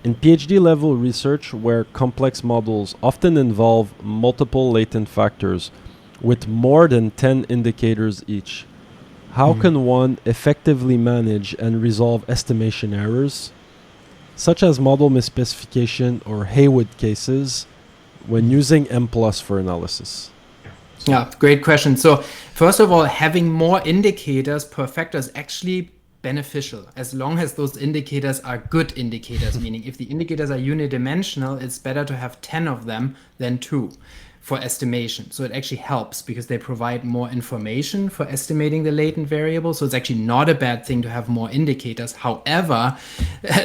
In PhD level research, where complex models often involve multiple latent factors with more than 10 indicators each, how can one effectively manage and resolve estimation errors, such as model misspecification or Haywood cases, when using Mplus for analysis? Yeah, great question. So first of all, having more indicators per factor is actually beneficial as long as those indicators are good indicators, meaning if the indicators are unidimensional, it's better to have 10 of them than 2 for estimation. So it actually helps because they provide more information for estimating the latent variable. So it's actually not a bad thing to have more indicators. However,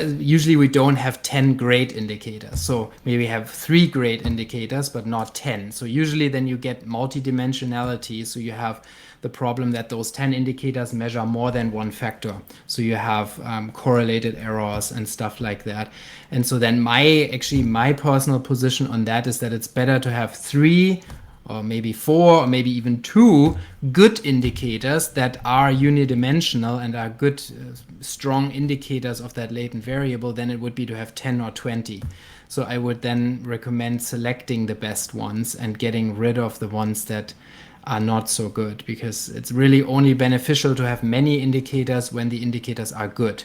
usually we don't have 10 great indicators. So maybe we have 3 great indicators, but not 10. So usually then you get multidimensionality. So you have the problem that those 10 indicators measure more than one factor. So you have correlated errors and stuff like that. And so then my personal position on that is that it's better to have 3 or maybe 4 or maybe even 2 good indicators that are unidimensional and are good, strong indicators of that latent variable than it would be to have 10 or 20. So I would then recommend selecting the best ones and getting rid of the ones that are not so good, because it's really only beneficial to have many indicators when the indicators are good,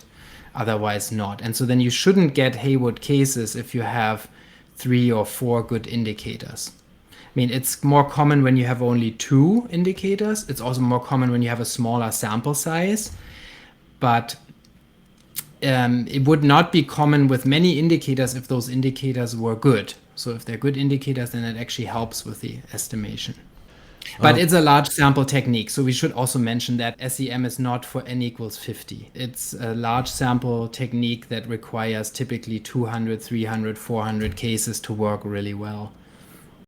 otherwise not. And so then you shouldn't get Haywood cases if you have 3 or 4 good indicators. I mean, it's more common when you have only 2 indicators. It's also more common when you have a smaller sample size, but it would not be common with many indicators if those indicators were good. So if they're good indicators, then it actually helps with the estimation. But it's a large sample technique, so we should also mention that SEM is not for n equals 50. It's a large sample technique that requires typically 200, 300, 400 cases to work really well.